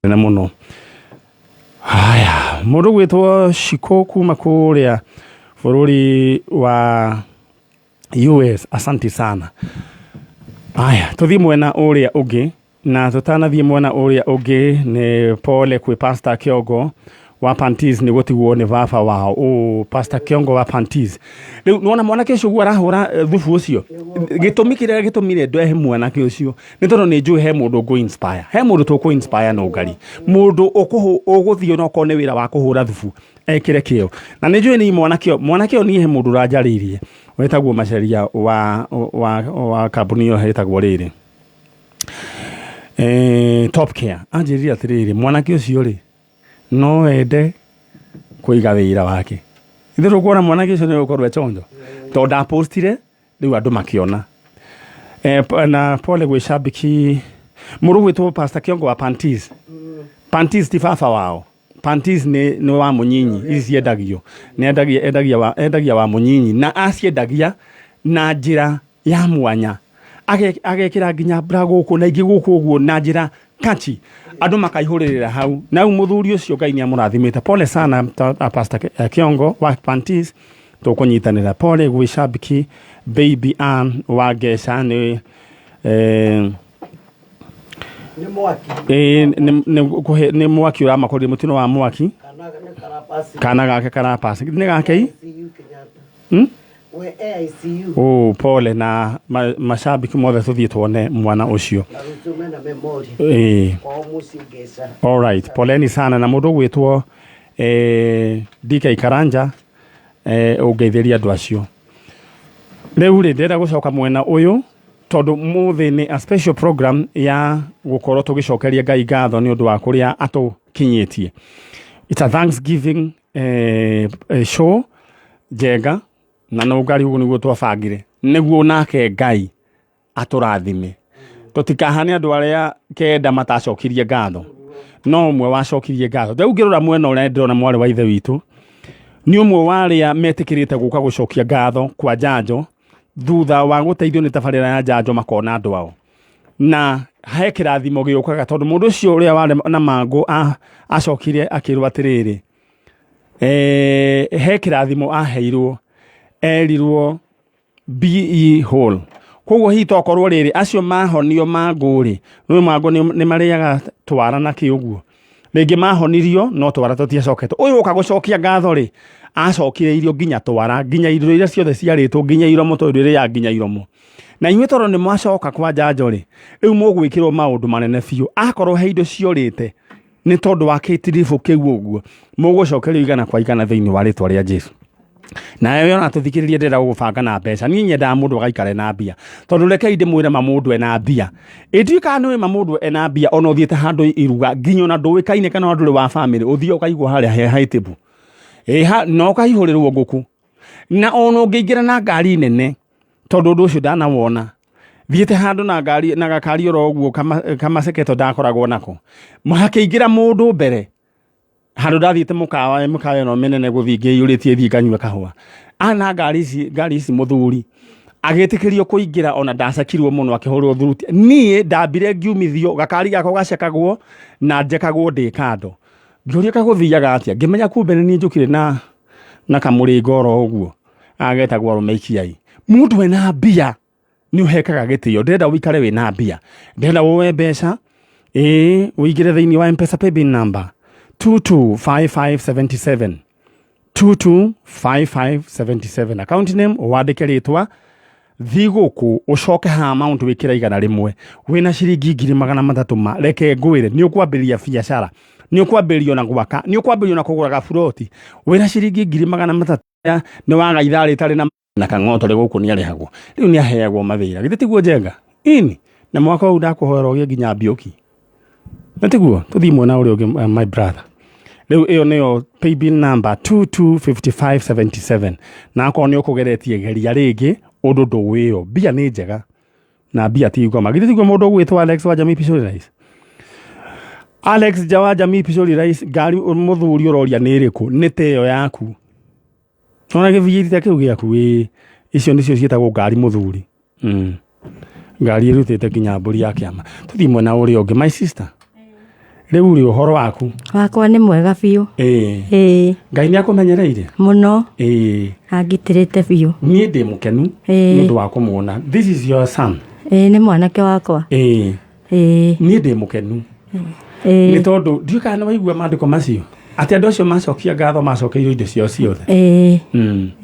na muno haya mundu gwitwo Shiko kuma kuria bururi wa US. Asante sana. Haya tuthi mwena uria ungi na tutanathie mwena uria ungi ni pole kwi Pastor Kiongo wa Pantis ni gutigwo ni baba wao Pastor Kiongo wa Pantis. Riu nuona mwanake ucio gwa arahura thubu ucio gitumikire gitumire ndwehe mwanake ucio ni tondu ni njui he mundu go inspire, he mundu to ko inspire Nungari, mundu uguthio no kone wira wa kuhura thubu ekire kio na ni njui ni mwanake ni he mundu rajaririe wetagwo maceria wa kambuni yo hetagwo riri Top Care anjiria atiriri mwanake ucio ri no ende kuiga wira wake ithiru kuona mwanake ucio ni ukorwe chonjo to da postire riu andu makiona na pole gwe shabiki muru gwitwo Pastor Kiongo wa Pantis. Pantis ti baba wao. Pantis ni wa Munyinyi ici endagio ni endagia wa Munyinyi na aciendagia na njira ya mwanya agekira nginya brago ku na ingi guku uguo na njira kachi andu makaihurira hau na muthuri ucio Ngai ni amurathimite. Pole sana Pastor Kiongo wa Pantis tukunyitanira. Pole gwe shabiki baby Ann wa Gesha ni ni mwaki ura makori mutino wa mwaki kana gake karapasi ni gake we ICU. Pole na mashabiki mothe tuthie tuone mwana ucio all right. Poleni sana na mundu gwitwo DK Karanja ungeithiria andu acio. Riu ri ndenda gucoka mwena uyu tondu muthi ni a special program ya gukorwo tugicokeria Ngai ngatho ni undu wa kuria atukinyitie. It's a Thanksgiving show jega na Nungari ugu niguo twabangire niguo nake Ngai aturathime tutikahane andu aria kenda matacokirie ngatho no umwe wacokirie ngatho. Riu ngirora mwena uria ndirona mwari wa ithe witu ni umwe waria metikirite guka gucokia ngatho kwa Njanjo thutha wa guteithio ni tabarira ya Njanjo makona andu ao na he kirathimo giukaga tondu mundu ucio uria wari na mangu acokirie akirwa atiriri he kirathimo aheirwo erirwo BE hole koguo hitokorwo riri acio mahonio manguri no mangu ni mariaga twara na kiuguo ringi mahonirio no twara tutiacokete uyu ukagucokia ngatho ri acokire irio nginya twara nginya irio iria ciothe ciaritwo nginya iromo tondu ri ya nginya iromo na inywe toro ni mwacoka kwa Njanjo ri riu mugwikirwo maundu manene biu akorwo he indo ciorite ni tondu wa kitirifu kiu uguo mugucokerio igana kwa igana thiini wa ritwa ria Jesu. Na yo na tuthikiririe ndira gubanga na mbeca ni nyenda mundu gaikare na mbia tondu reke inde mwire mamundu ena mbia itwika ni mamundu ena mbia ono thiete handu iruga nginyo na nduwikaine kana nduri wa family uthio kaigwa haria he haitibu no kaihurirwo nguku na ono ngiingira na ngari nene tondu ndu ucio ndana wona thiete handu na ngari na gakari oro uguo kama seketo ndakoragwo nako mahakiingira mundu mbere handu ndathiite mukawa no menene guthingi yuritie thii kanywe kahwa ana ngari ici muthuri agitikirio kuingira ona ndacakirwo muno akihurwo thuruti nie ndambire ngiumithio gakari gako gacekagwo na njekagwo ndikando ngiuria kaguthiaga atia ngimenya kumbe ni njukire na kamuringo oro uguo agetagwo rumeikiai mundu ena mbia ni uhekaga gitio ndenda wikare we na mbia ndenda wowe mbeca uigire thiini wa M-Pesa paybill number 225577 225577 account name wandike ritwa thiguku ucoke ha amount wikira igana rimwe wina ciringi 300 reke ngwire ni ukwambiria biashara ni ukwambirio na gwaka ni ukwambirio na kugura gaburoti wina ciringi 300 ni waga ithari tari na kangoto riguku ni arihagwo riu ni aheagwo mavira gitiguo njenga ini na mwaka u ndakuhoera ugie nginya mbioki natiguo tuthimwe na uri ugi my brother riu iyo niyo paybill number 225577 na ko ni ukugeretie geria ringi undu nduwiyo bia ni njega na bia ti ngoma gitiguo mundu gwitwa Alex wa Jamii Pishori Rice Alex Jawa Jamii Pishori Rice ngari muthuri uroria ni iriku ni teyo yaku ona giviyite kiu giaku icio nicio cietagwo ngari muthuri ngari irutite kinya mburi ya kiama tuthimwe na uri ungi my sister Rĩu rĩ ũhoro waku? Wakwa nĩ mwega biũ. Ngai nĩ akũmenyereire mũno. Angitĩrĩte biũ. Niĩ ndĩ mũkenu nĩ ũndũ wa kũmuona. This is your son? Nĩ mwanake wakwa. Niĩ ndĩ mũkenu nĩ tondũ ndiũĩ kana nĩ waigua maandĩko macio atĩ andũ acio macokia ngatho macokeirwo indo ciao ciothe.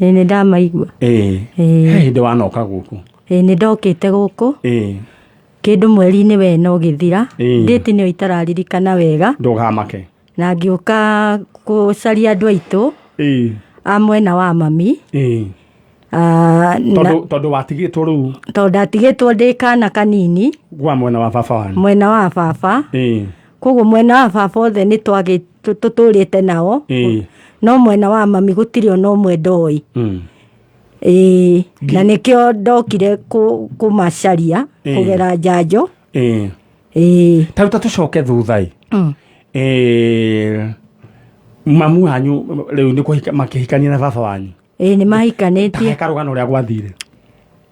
Nĩ ndamaigua. He hĩndĩ wanoka gũkũ? Nĩ ndokĩte gũkũ kĩndũ mweri-inĩ wena ũgĩthira, ndĩti nĩyo itararirikana wega. Ndũgamake. Na ngĩũka gũcaria andũ aitũ a mwena wa mami. Tondũ watigĩtwo rĩu? Tondũ ndatigĩtwo ndĩ kana kanini. Gwa mwena wa baba wanyu? Mwena wa baba. Koguo mwena wa baba othe nĩ tũtũrĩte nao. No mwena wa mami gũtirĩ ona ũmwe ndoĩ. Na nĩkĩo ndokire kũmacaria kũgera Njanjo. Ta tũcoke thutha. Mamu wanyu rĩu nĩ makĩhikania na baba wanyu? Nĩ mahikanĩtie. Ta karũgano ũrĩa gwathire.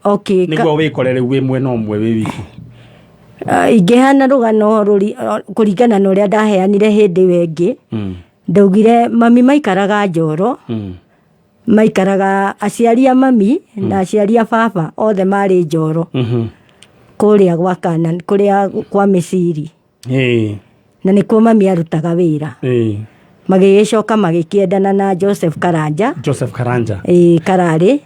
Nĩguo wĩkore rĩu wĩ mwena ũmwe wĩ wiki. Ingĩhana rũgano kũringana na ũrĩa ndaheanire hĩndĩ wengĩ. Ndaugire mami maikaraga Njoro. Maikaraga aciari a mami na aciari a baba othe marĩ Njoro. Kũrĩa gwa kana kũrĩa kwa Mĩciri. Na nĩkuo mami arutaga wĩra. Magĩgĩcoka magĩkĩendana na Joseph Karanja. Kararĩ.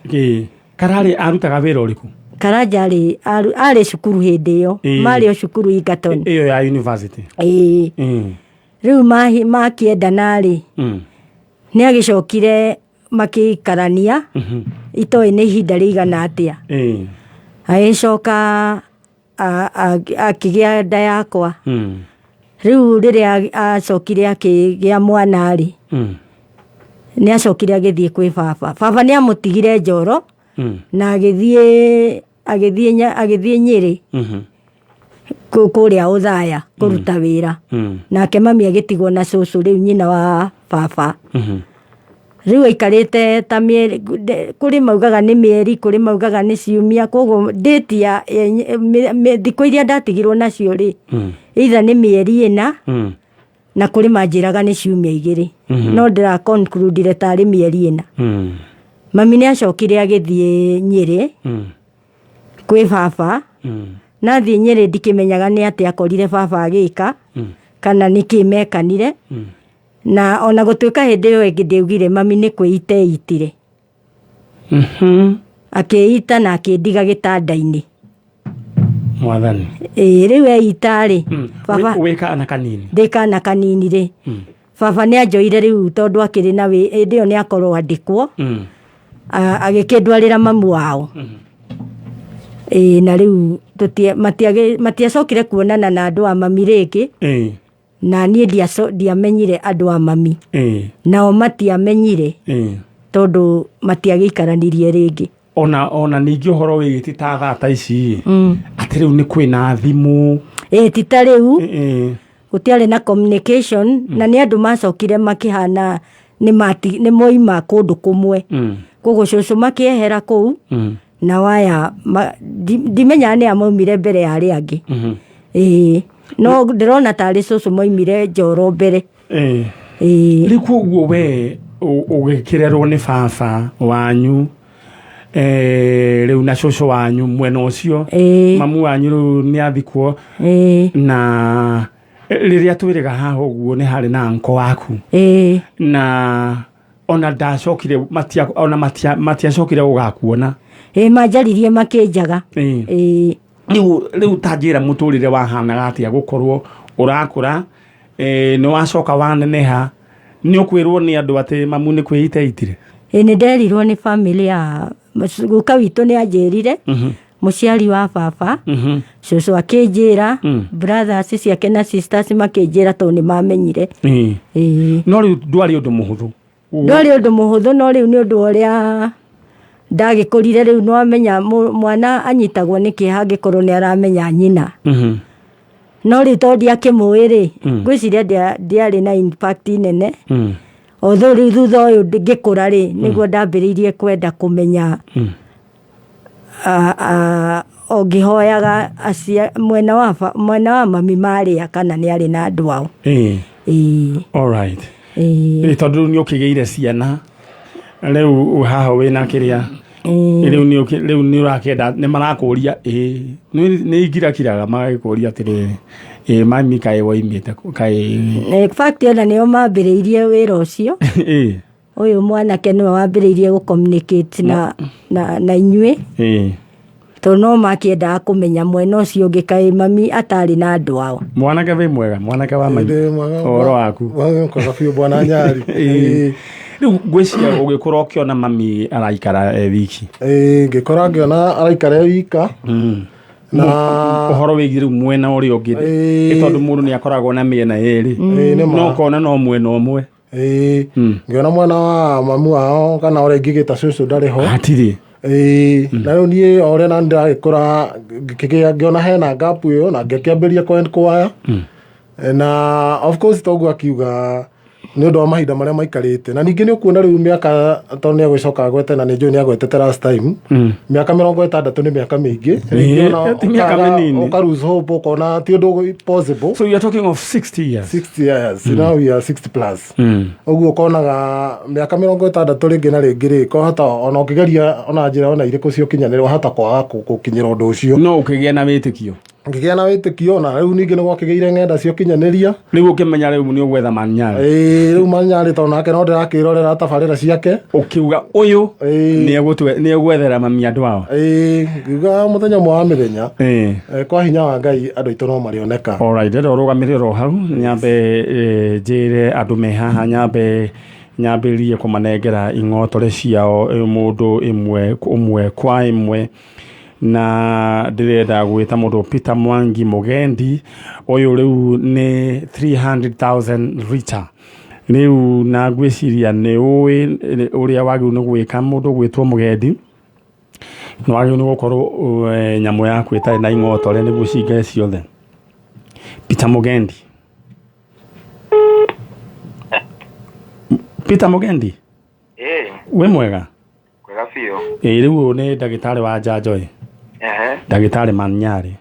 Kararĩ arutaga wĩra ũrĩkũ? Karanja arĩ cukuru hĩndĩ ĩyo. Marĩ o cukuru Egerton. Ĩyo ya university. Rĩu makĩendana rĩ. Nĩ agĩcokire makĩikarania. Itoĩ nĩ ihinda rĩigana atĩa. Agĩcoka akĩgĩa nda yakwa. Rĩu rĩrĩa acokire akĩgĩa mwana rĩ. Nĩ acokire agĩthiĩ kwĩ baba. Baba nĩ amũtigire Njoro na agĩthiĩ Nyeri kũrĩa Ũthaya kũruta wĩra. Nake mami agĩtigwo na cũcũ rĩu nyina wa baba. Rĩu aikarĩte ta mĩeri, kũrĩ maugaga nĩ mĩeri, kũrĩ maugaga nĩ ciumia. Koguo ndĩti ya thikũ iria ndatigirwo nacio rĩ, either nĩ mĩeri ĩna na kũrĩ manjĩraga nĩ ciumia 2. No ndĩra conclude tarĩ mĩeri ĩna. Mami nĩ acokire agĩthiĩ Nyeri kwĩ baba. Nathiĩ Nyeri ndikĩmenyaga nĩ atĩ akorire baba agĩka kana nĩkĩ mekanire. Na ona gũtuĩka hĩndĩ ĩyo ĩngĩ ndaugire mami nĩ kwĩita eitire. Akĩita na akĩndiga gĩtanda-inĩ. Mwathani. Rĩu eita rĩ. Wĩ kana kanini? Ndĩ kana kanini rĩ. Baba nĩ anjoire rĩu tondũ akĩrĩ na hĩndĩ ĩyo nĩ akorwo andĩkwo. Agĩkĩndwarĩra mamu wao. Na rĩu matiacokire kuonana na andũ a mami rĩngĩ. Na niĩ ndiamenyire andũ a mami. Nao matiamenyire tondũ matiagĩikaranirie rĩngĩ. Ona ningĩ ũhoro wĩgĩti ta thata ici atĩ rĩu nĩ kwĩna thimũ. Ti ta rĩu gũtiarĩ na communication. Na nĩ andũ macokire makĩhana nĩ moima kũndũ kũmwe. Koguo cũcũ makĩehera kũu. Na waya ndimenyaga nĩ amaumire mbere ya arĩa angĩ. No ndĩrona tarĩ cũcũ moimire Njoro mbere. Rĩu koguo we ũgĩkĩrerwo nĩ baba wanyu rĩu na cũcũ wanyu mwena ũcio. Mamu wanyu rĩu nĩ athikwo. Na rĩrĩa twĩrĩga haha ũguo nĩ harĩ na anko waku. Na ona ndacokire ona matiacokire gũgakuona. Manjaririe makĩnjaga. Rĩu tanjĩra mũtũrĩre wahanaga atĩa gũkorwo ũrakũra, nĩ wacoka waneneha, nĩ ũkwĩrwo nĩ andũ atĩ mamu nĩ kwĩita eitire? Nĩ nderirwo nĩ family ya guka witũ nĩ anjĩrire. Mũciari wa baba, cũcũ akĩnjĩra, brothers ciake na sisters makĩnjĩra tondũ nĩ mamenyire. No rĩu ndwarĩ ũndũ mũhũthũ? Ndwarĩ ũndũ mũhũthũ, no rĩu nĩ ũndũ ũrĩa ndagĩkũrire rĩu no amenya mwana anyitagwo nĩ kĩeha angĩkorwo nĩ aramenya nyina. No rĩu tondũ ndiakĩmũĩ rĩ, ngwĩciria ndiarĩ na impact nene. Although rĩu thutha ũyũ ngĩkũra rĩ, nĩguo ndambĩrĩirie kwenda kũmenya ongihoyaga acia mwena wa mami maria kana nĩ arĩ na andũ ao. All right. Tondũ nĩ ũkĩgĩire ciana rĩu haha wĩna kĩrĩa rĩu nĩ ũrakĩenda nĩ marakũria nĩ ingirakiraga magagĩkũria atĩrĩrĩ mami kaĩ waimĩte kaĩ fact ona nĩo mambĩrĩirie wĩra ũcio. Ũyũ mwanake nĩwe wambĩrĩirie gũ-communicate na inyuĩ tondũ no makĩendaga kũmenya mwena ũcio ũngĩ kaĩ mami atarĩ na andũ ao. Mwanake wĩ mwega, mwanake wa mami ũhoro waku kwega biũ bwana Nyari. Rĩu ngwĩciria ũgĩkora ũkĩona mami araikara wiki ngĩkora ngĩona araikara wika na ũhoro wĩgiĩ rĩu mwena ũrĩa ũngĩ tondũ mũndũ nĩ akoragwo na mĩena yerĩ no ũkona no mwena ũmwe ngĩona mwena wa mamu wao kana ũrĩa ingĩgĩta cũcũ ndarĩ ho hatirĩ na rĩu niĩ o ũrĩa na ndĩragĩkũra ngĩona hena gap ĩyo na ngĩkĩambĩria kwaya na of course toguo akiuga nĩ ũndũ wa mahinda marĩa maikarĩte na ningĩ nĩ ũkuona rĩu mĩaka tondũ nĩ agũcoka gwete na nĩ njũĩ nĩ agwetete last time mĩaka 60 nĩ mĩaka mĩingĩ ũka lose hope ũkona ti ũndũ possible. So you are talking of 60 years. 60 years. Now we are 60 plus. Ũguo ũkonaga mĩaka 60 rĩngĩ na rĩngĩ rĩ kohota ona ũkĩgeria ona njĩra ona irĩkũ cio kinyanĩra wahota kwaga gũkinyĩra ũndũ ũcio. No ũkĩgĩa na wĩtĩkio. Ngĩgĩa na wĩtĩkio na rĩu ningĩ nĩ gwakĩgĩire ng'enda cio kinyanĩria rĩu ũkĩmenya rĩu nĩ ũgwetha Manyari. Rĩu Manyari tondũ nake no ndĩrakĩrorera tabarĩra ciake ũkiuga ũyũ nĩ ũgwethera mami andũ ao. Ngiuga mũthenya ũmwe wa mĩthenya kwa hinya wa Ngai andũ aitũ no marĩoneka. All right, rĩrĩa ũrũgamĩrĩra hau nyambe njĩre andũ me haha nyambĩrĩrie kũmanengera ing'otore ciao mũndũ ĩmwe kwa ĩmwe na ndĩrenda gwĩta mũndũ Peter Mwangi Mugendi ũyũ rĩu nĩ 300,000 rita rĩu na ngwĩciria nĩ ũĩ ũrĩa wagĩrĩirwo nĩ gwĩka mũndũ gwĩtwo Mugendi nĩ wagĩrĩirwo nĩ gũkorwo nyamũ yaku ĩtarĩ na ing'otore nĩguo cingae ciothe. Peter Mugendi Peter Mugendi wĩ mwega? Kwega biũ. Rĩu nĩ ndagĩtarĩ wa Njanjo ndagĩtarĩ Manyari.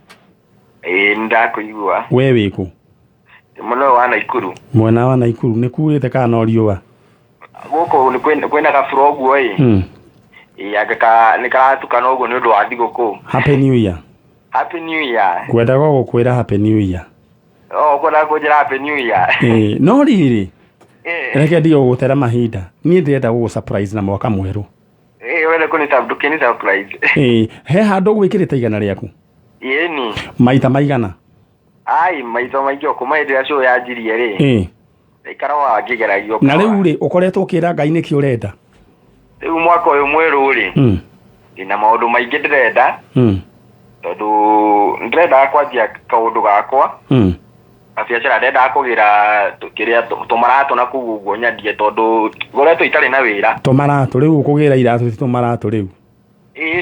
Ndakũigua. We wĩkũ? Mwena wa Naikuru. Mwena wa Naikuru nĩ kuurĩte kana no riũa? Gũkũ kwĩna gabura ũguo nĩ karatukana ũguo nĩ ũndũ wa thigũkũ. Happy New Year. Happy New Year. Ngwenda gũkwĩra Happy New Year. Kwenda kũnjĩra Happy New Year. No rĩrĩ reke ndio gũgũtera mahinda niĩ ndĩrenda gũgũ surprise na mwaka mwerũ. Wenda kũnĩ surprise. He handũ gwĩkĩrĩte igana rĩaku? Ni Maita maigana? Maita maingĩ okuma hĩndĩ ĩrĩa show yanjirie rĩ ikaraga ngĩgeragio. Na rĩu rĩ ũkoretwo ũkĩra Ngai nĩkĩ ũrenda? Rĩu mwaka ũyũ mwerũ rĩ ndĩna maũndũ maingĩ ndĩrenda tondũ ndĩrenda kwanjia kaũndũ gakwa biacara ndĩrenda kũgĩra kĩrĩa tũmaratũ na kũu ũguo nyandie tondũ ngoretwo itarĩ na wĩra. Tũmaratũ rĩu ũkũgĩra iratũ ti tũmaratũ rĩu?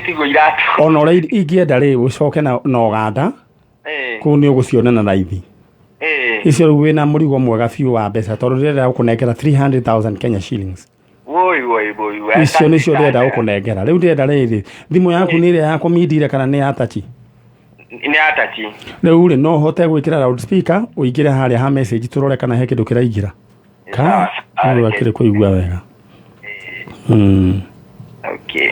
Tigo iratũ. Ona ũrĩa ingĩenda rĩ ũcoke na Ũganda kũu nĩ ũgũciona na raithi. Icio rĩu wĩna mũrigo mwega biũ wa mbeca tondũ ndĩrenda gũkũnengera 300,000 Kenya shillings. Woi. Icio nĩcio ndĩrenda gũkũnengera. Rĩu ndĩrenda rĩrĩ thimũ yaku nĩ ĩrĩa ya kũmindire kana nĩ ya tachi? Nĩ ya tachi. Rĩu rĩ no hote gwĩkĩra loudspeaker ũingĩre harĩa ha message tũrore kana he kĩndũ kĩraingĩra. Rĩu akĩrĩ kũigua wega. Okay.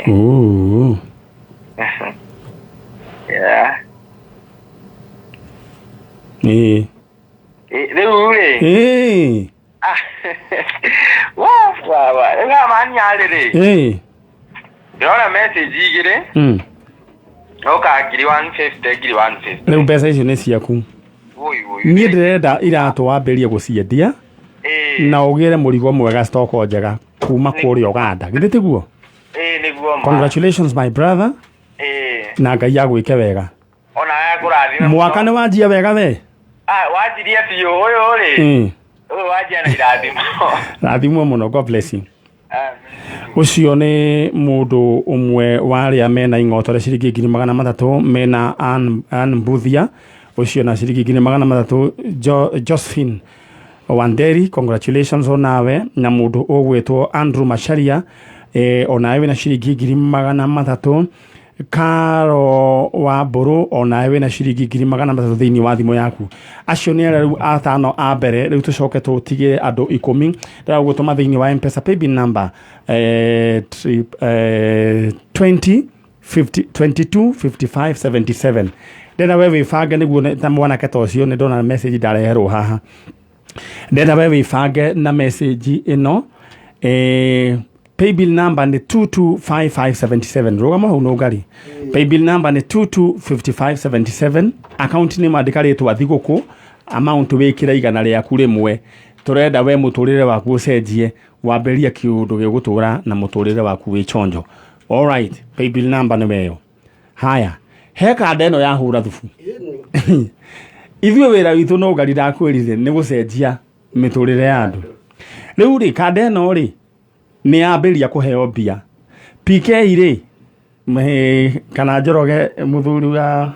Yeah. Rĩu rĩ wa Manyari rĩ ndĩrona message igĩrĩ oka ngiri 150. Rĩu mbeca icio nĩ ciaku. Niĩ ndĩrenda iratũ wambĩrie gũciendia na ũgĩre mũrigo mwega stock njega kuma kũrĩa Ũganda githĩ tiguo? Nĩguo. Congratulations my brother. Na Ngai agwĩke wega. Ona yakũrathime. Mwaka nĩ wanjia wega we? Wanjirie biũ ũyũ rĩ ũyũ wanjia na irathimo. Rathimo mũno, God bless you. Ucio nĩ mũndũ ũmwe warĩa mena ing'otore ciringi 300 mena Mbuthia ucio na ciringi 300 Josephine Wanderi, congratulations onawe. Na mũndũ ũgwĩtwo Andrew Macharia onawe na ciringi 300 Karo wa Mburu ona we na ciringi 300 thĩinĩ wa thimũ yaku. Acio nĩ arĩa rĩu atano a mbere rĩu tũcoke tũtige andũ 10 ndĩra gũtũma thĩinĩ wa M-Pesa paybill number 20 50 22 55 77. Ndĩra we wĩbange nĩguo ta mwanake ta ũcio nĩ ndona message ndareherwo haha. Ndĩra we wĩbange na message ĩno paybill number ni 225577. Rugama hau Nungari. Paybill number ni 225577. Account name andika ritwa thiguku. Amount wikira igana rĩaku rĩmwe. Turenda we mũtũrĩre waku ũcenjie wamberia kiundu gĩgũtũra na mũtũrĩre waku wĩ chonjo. All right. Paybill number ni weyo. Haya. Heka ndeno ya hura thufu. Ithuĩ wĩra witũ Nungari ndakwĩrire nĩ gũcenjia mĩtũrĩre ya andũ. Rĩu rĩ kandeno rĩ ni amberia kuheo bia PK ri kana Njoroge muthuri wa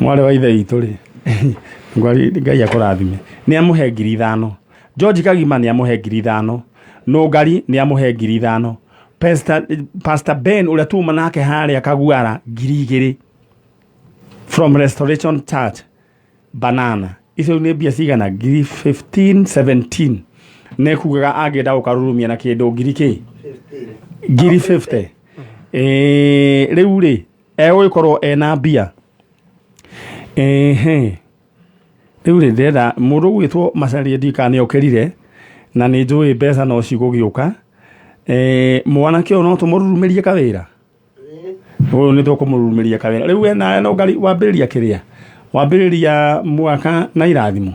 mwale wa ithe itu ri ngwari Ngai akurathime ni amuhe 5,000 George Kagima ni amuhe 5,000 Nungari ni amuhe 5,000 Pastor Ben uria tuma nake haria Kaguara 2,000 from Restoration Church Banana icio ni bia cigana 15 17 nekugaga agenda ukarurumia na kindu ngiri 50 riu ri egũkorwo ena bia riu ri ndenda mundu gwitwo Macharia Ndika okerire na ni njui mbeca no cigũgĩũka mwanake no tũmũrurumirie kawira uyu ni tũkũmũrurumiria kawira riu ena Nungari wambĩrĩria kiria wambĩrĩria mwaka na irathimo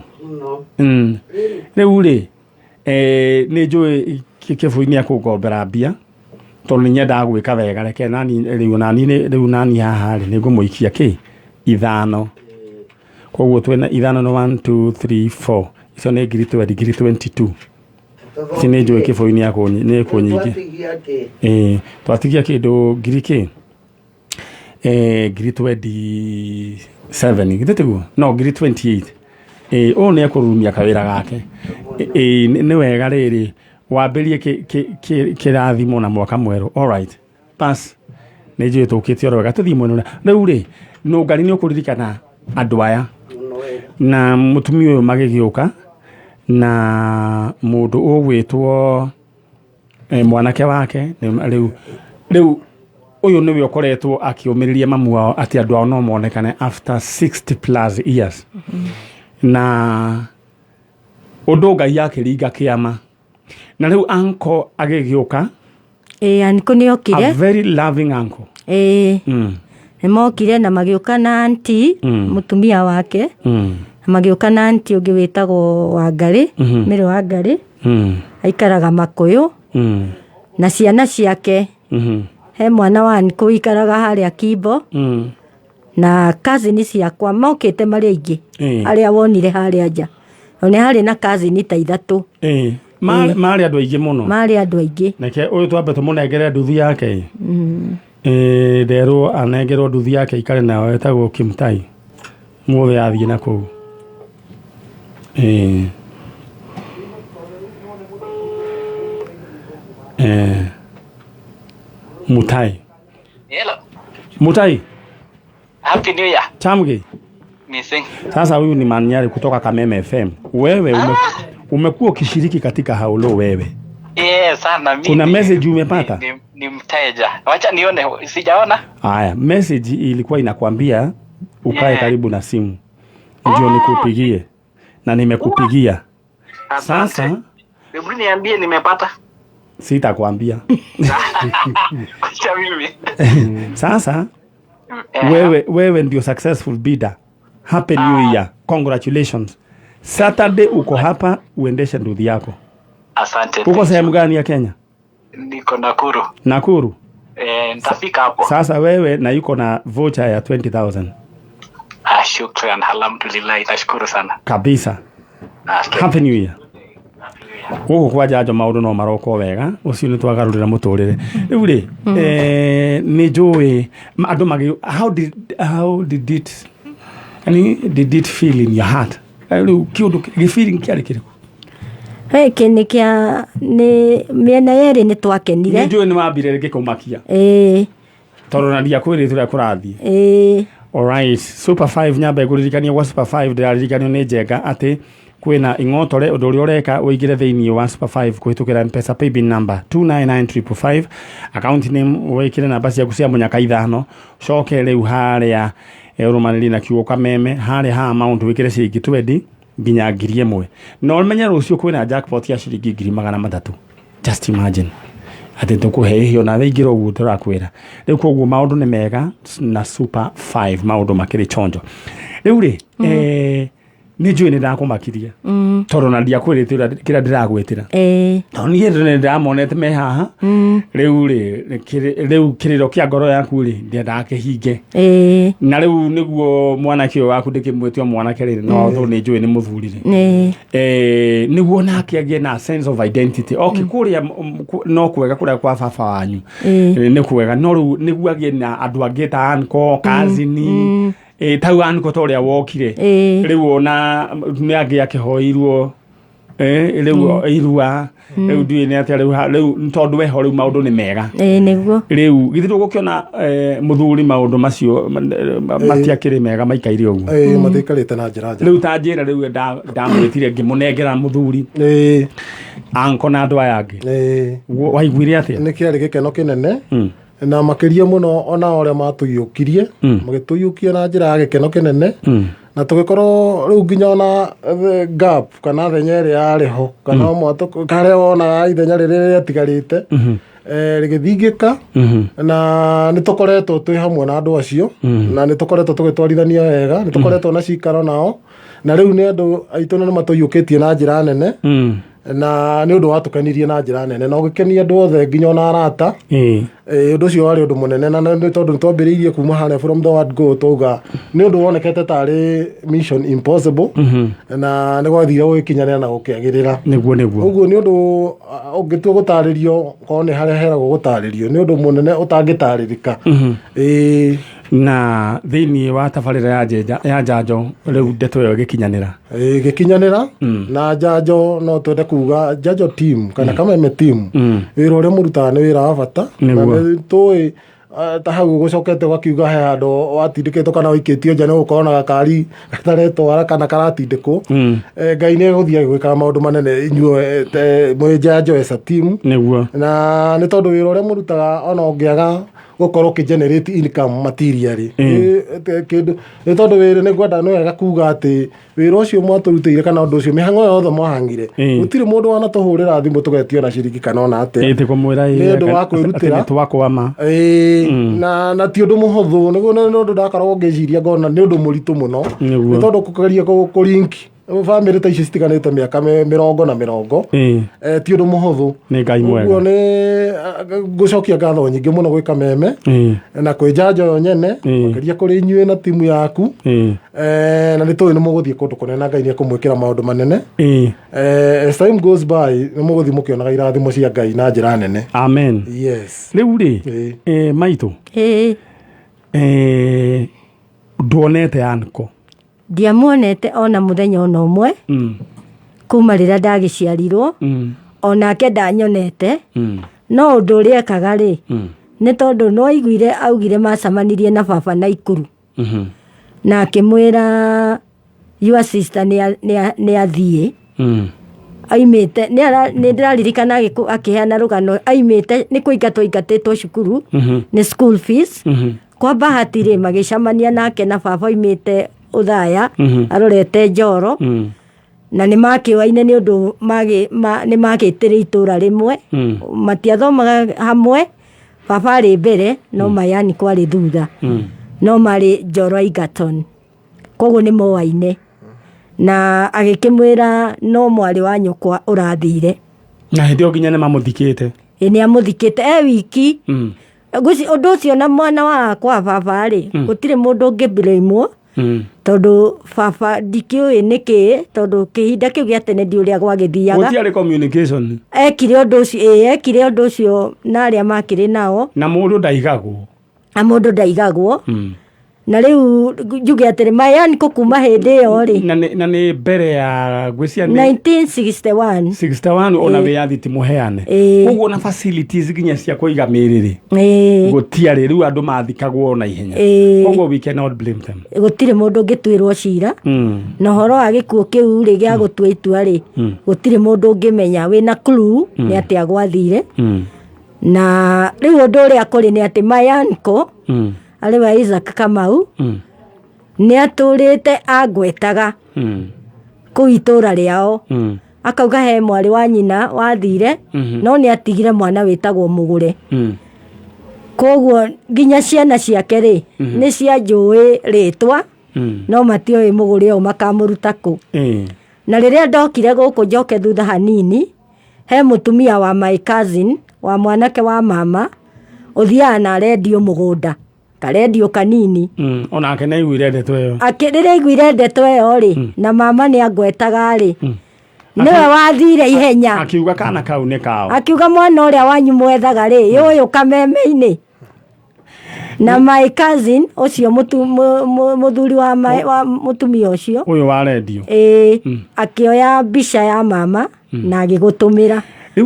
riu ri ni njui kibuini akugombera mbia tondu nyenda gwika wega reke nani riu nani haha ri ningumuikia 5 koguo twena 5 no 1 2 3 4 icio ni 22 sine njui kibuini yako ni kunyingi twatigia kindu 27 giteteguo no 28 o ne kurumia kawira gake ni wega riri wamberie kirathimo na mwaka mweru. All right pass ni njui tukite oro wega tuthii mwena riu ri Nungari ni ukuririkana andu aya na mutumia uyu magigiuka na mundu ugwitwo mwanake wake riu uyu niwe ukoretwo akiumiriria mamu wao ati andu ao no monekane after 60 plus years na undu Ngai akiringa kiama na riu uncle agigiuka uncle ni okire a very loving uncle ni mokire na magiuka na auntie mutumia wake magiuka na auntie ungi witagwo Wangari Miro Wangari aikaraga Makuyu na ciana ciake he mwana wa uncle ikaraga haria Kimbo na cousin ciakwa mokite mari aingi aria wonire haria nja one hari na cousin ta 3 mari andu aingi muno mari andu aingi neke uyu twambe tumunengere nduthi yake nderwo anengerwo nduthi yake ikare nayo etagwo Kimtai muwe athie na kuu Mutai hello Mutai happy new year Chamge missing sasa huyu ni Nyari kutoka Kameme FM wewe umekuwa ukishiriki katika haulo wewe sana mimi kuna message umepata ni mteja acha nione sijaona haya message ilikuwa inakwambia ukae karibu na simu ndio nikupigie na nimekupigia sasa hebu niambie nimepata sitakwambia acha mimi sasa wewe ndio successful bidder happy new year congratulations Saturday uko hapa uendeshe nduthi yako asante uko sehemu gani ya Kenya niko Nakuru nitafika hapo sasa wewe na yuko na voucher ya 20,000 shukran alhamdulillah nashukuru sana kabisa happy new year uko kwa jajo maundu no maroko wega ucio ni twagarurira muturire riu ri ni njui andu magi how did it feel in your heart riu kiundu feeling kiari kiriku ni kia ni miena yeri ni twakenire ni njui ni wambire rigi kumakia tondå na ndia kwä rä tå rä a kå rathiä. Alright, Super 5 nyamba ĩkũririkania gwa Super 5 ndĩraririkanio nĩ Njenga atĩ kwĩna ing'otore ũndũ ũrĩa ũreka ũingĩre thĩinĩ wa Super 5 kũhĩtũkĩra M-Pesa paybill number 299555 account name wĩkĩre namba ciaku cia mũnyaka 5 coke rĩu harĩa ũrũmanĩrĩrie na kiugo kameme harĩa ha amount wĩkĩre ciringi 20 nginya 1,000 no ũmenye rũciũ kwĩna jackpot ya ciringi 300,000. Just imagine atĩ tũkũhehio na thaingĩra ũguo tũrakwĩra rĩu koguo maũndũ nĩ mega na Super 5 maũndũ makĩrĩ chonjo rĩu rĩ nĩ njũĩ nĩ ndakũmakirie tondũ na ndiakwĩrĩte kĩrĩa ndĩragwĩtĩra tondũ niĩ nĩ ndamonete me haha rĩu rĩu kĩrĩro kĩa ngoro yaku rĩ ndiendaga kĩhinge na rĩu nĩguo mwanake ũyũ waku ndĩkĩmwĩtio mwanake rĩrĩ no nĩ njũĩ nĩ mũthuri rĩ nĩguo nake agĩe na sense of identity kũrĩa no kwega kũrĩa kwa baba wanyu nĩ kwega no rĩu nĩguo agĩe na andũ angĩ ta anko kazini tau anko toria wokire rĩu ona nĩ angĩ akĩhoirwo rĩu irua rĩu ndiũĩ nĩ atĩa rĩu tondũ weho rĩu maũndũ nĩ mega nĩguo rĩu githĩ gũkĩona mũthuri maũndũ macio matiakĩrĩ mega maikaire ũguo matikarĩte na njĩra njega rĩu ta njĩra rĩu ndamwĩtire ngĩmũnengera mũthuri anko na andũ aya angĩ waiguire atĩa nĩ kĩarĩ gĩkeno kĩnene na makĩria mũno ona ũrĩa matũiyũkirie magĩtũiyũkia na njĩra ya gĩkeno kĩnene na tũgĩkorwo rĩu nginya ona gap kana thenya ĩrĩa yarĩho kana mwatũ karĩa wonaga ithenya rĩrĩa rĩatigarĩte rĩgĩthingĩka na nĩ tũkoretwo twĩ hamwe na andũ acio na nĩ tũkoretwo tũgĩtwarithania wega nĩ tũkoretwo na cikaro nao na rĩu nĩ andũ aitũ nĩ matũiyũkĩtie na njĩra nene na nĩ ũndũ watũkenirie na njĩra nene na ũgĩkenia andũ othe nginya ona arata ũndũ ũcio warĩ ũndũ mũnene na nĩ tondũ nĩtwambĩrĩirie kuma harĩa from the word go twauga nĩ ũndũ wonekete tarĩ mission impossible na nĩ gwathire gũgĩkinyanĩra na gũkĩagĩrĩra ũguo nĩ ũndũ ũngĩtua gũtarĩrio korwo nĩ harĩa heragwo gũtarĩrio nĩ ũndũ mũnene ũtangĩtarĩrĩka na thĩinĩ wa tabarĩra ya Njanjo rĩu ndeto ĩyo gĩkinyanĩra na Njanjo no twende kuga Njanjo team kana kameme team wĩra ũrĩa mũrutaga nĩ wĩra wa bata na nĩ tũĩ ta hau gũcokete ũgakiuga he handũ watindĩkĩtwo kana ũikĩtio nja nĩ gũkorwo na gakari gataretwara kana karatindĩkwo Ngai nĩ egũthiĩ gwĩka maũndũ manene inyuĩ mwĩ Njanjo as a team na nĩ tondũ wĩra ũrĩa mũrutaga ona ũngĩaga gũkorwo ũkĩgenerate income materially nĩ tondũ wĩra nĩ ngwenda nĩ wega kuga atĩ wĩra ũcio mwatũrutĩire kana ũndũ ũcio mĩhang'o yothe mwahangire gũtirĩ mũndũ wanatũhũrĩra thimũ tũgetio na ciringi kana ona atĩa nĩ ũndũ wa kwĩrutĩra na ti ũndũ mũhũthũ nĩ ũndũ ndakoragwo ngĩciria ngona nĩ ũndũ mũritũ mũno nĩ tondũ kũgeria kũlink family ta ici citiganĩte mĩaka 40 na 40 ti ũndũ mũhũthũ ũguo nĩ ngũcokia ngatho nyingĩ mũno gwĩ Kameme na kwĩ Njanjo yo nyene makĩria kũrĩ inyuĩ na timu yaku na nĩ tũĩ nĩ mũgũthiĩ kũndũ kũnene na Ngai nĩ ekũmwĩkĩra maũndũ manene as time goes by nĩ mũgũthiĩ mũkĩonaga irathimo cia Ngai na njĩra nene amen rĩu rĩ maitũ nduonete anko ndiamuonete ona mũthenya ona ũmwe kuma rĩrĩa ndagĩciarirwo onake ndanyonete no ũndũ ũrĩa ekaga rĩ nĩ tondũ no aiguire augire macamanirie na baba Naikuru na akĩmwĩra your sister nĩ athiĩ aimĩte nĩ ndĩraririkana akĩheana rũgano aimĩte nĩ kũingatwo aingatĩtwo cukuru nĩ school fees kwa bahati rĩ magĩcamania nake na baba aimĩte Uthaya arorete Njoro na nĩ makĩoaine nĩ ũndũ nĩ magĩtĩrĩ itũra rĩmwe matiathomaga hamwe baba arĩ mbere no mayani kwarĩ thutha no marĩ Njoro Egerton koguo nĩ moaine na agĩkĩmwĩra no mwarĩ wa nyũkwa ũrathire na hĩndĩ nginya nĩ mamũthikĩte nĩ amũthikĩte wiki ũndũ ũcio na mwana wakwa baba rĩ gũtirĩ mũndũ ũngĩblaimwo tondũ baba ndikĩũĩ nĩkĩ tondũ kĩhinda kĩu gĩa tene ndi ũrĩa gwagĩthiaga gũtiarĩ communication ekire ũndũ ũcio na arĩa makĩrĩ nao na mũndũ ndaigagwo na riu njuge atiri Mayan kuma hindi iyo ri na ni mbere ya gwĩcia 1961 61 ona wiathi ti muheane koguo na facilities ginya cia kuiga miriri gutiari riu andu mathikagwo na ihenya koguo we cannot blame them gutire mundu ngitwirwo cira na horo wa gikuo kiu ri gia gutua itua ri gutire mundu ngimenya wina clue ni ati agwathire na riu undu uria kuri ni ati Mayanko aliwa Isaac Kamau ni aturite agwetaga ku itura riao akauga he mwari wa nyina wathire no ni atigire mwana witagwo Mugure koguo ginya ciana ciake ri ni cia njui ritwa no matioi Mugure o makamuruta ku na riria ndokire guku njoke thutha hanini he mutumia wa my cousin wa mwanake wa mama uthia na redio mugunda karedio kanini onake na igwire ndeto iyo akirire igwire ndeto iyo ri na mama ni agwetaga ri niwe wathire ihenya akiuga kana kau ni kao akiuga mwana uria wanyu mwethaga ri uyu kameme-ini na my cousin ucio muthuri wa mutumia ucio uyu wa redio akioya mbica ya mama na agigutumira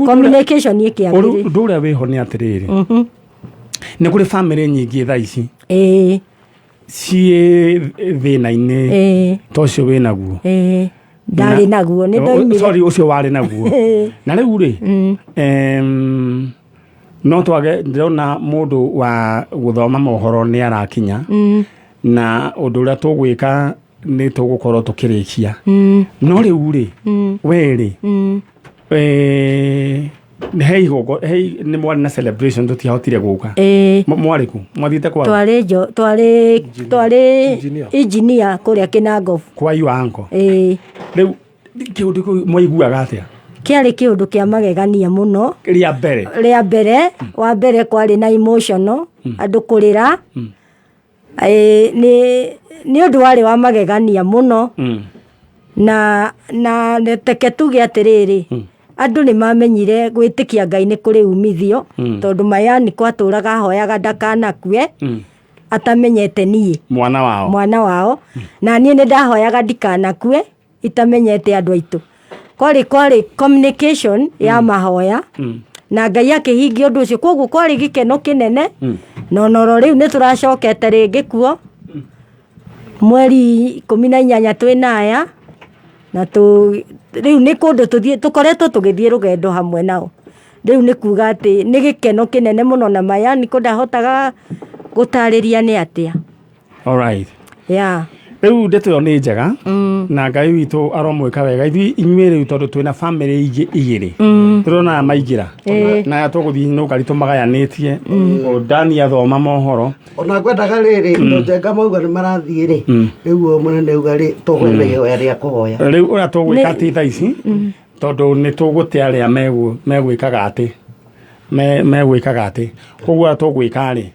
communication ikiagiri nduria wiho ni atiriri ni kuri family nyingi tha ici cie thina-ini tocio winaguo ndari naguo ni ndoimire sorry ucio wari naguo na riu ri no twage ndirona mundu wa guthoma mohoro ni arakinya na undu uria tugwika ni tugukorwo tukirikia no riu ri weri hei ni mwari na celebration tutihotire guka mwari ku mwathite kwa twari engineer kuria Kinango kwa yu anko riu kiundu ku mwaiguaga atia kiari kiundu kia magegania muno ria mbere wa mbere kwari na emotional andu kurira ni undu wari wa magegania muno na teke tuge atiriri andu ni mamenyire gwitikia Ngai ni kuri umithio tondu Mayani kwaturaga hoyaga ndakanakue atamenyete nie mwana wao na nie ni ndahoyaga ndikanakue itamenyete andu aitu kwari communication ya mahoya na Ngai akihingia undu ucio koguo kwari gikeno kinene no noro riu ni turacokete ringi kuo mweri 18 twinaya na riu ni kundu tukoretwo tugithie rugendo hamwe nao riu ni kuga ati ni gikeno kinene muno na Mayani kundahotaga gutariria ni atia alright riu ndeto yo ni njega na Ngai witu aromwika wega ithui inyuĩ riu tondu twina family igiri turona maingira na tuguthii Nungari tumagayanitie o Dani athoma mohoro ona ngwendaga riri njenga mauga ni marathie ri riu munene uga ri tugwethe hoya ria kuhoya riu ura tugwika ati tha ici tondu ni tugutia aria megwikaga ati koguo tugwika ri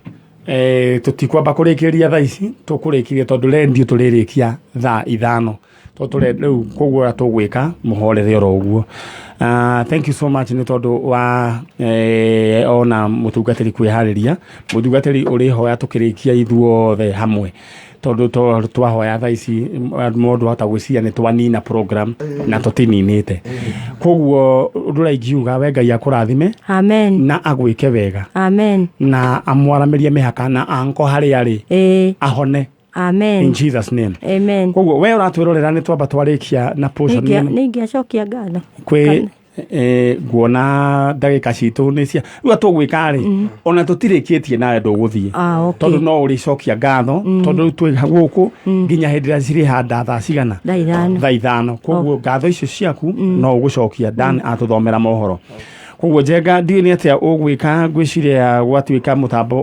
tutikwamba kurikiria tha ici tukurikiria tondu rendio turirikia tha 5 totore riu koguo tugwika muhorere oro uguo thank you so much ni tondu wa ona mutungatiri kwihariria mutungatiri uri hoya tukirikia ithuothe hamwe tondu twahoya tha ici mundu hota gwiciria ni twanina program na tutininite koguo nduraigiuga we Ngai akurathime amen na agwike wega amen na amwaramirie mihaka na anko hari ari ahone amen in Jesus name amen koguo we uratwirorera ni twamba twarikia na portion ni ngiacokia ngatho kwi guona ndagika citu ni cia riu tugwika ri ona tutirikitie nawe nduguthie tondu no uricokia ngatho tondu riu twi guku nginya hindi ria ciri handa thaa cigana thaa 5 koguo ngatho icio ciaku no ugucokia Dan atuthomera mohoro koguo njenga ndi ni atia ugwika ngwiciria gwatuika mutambo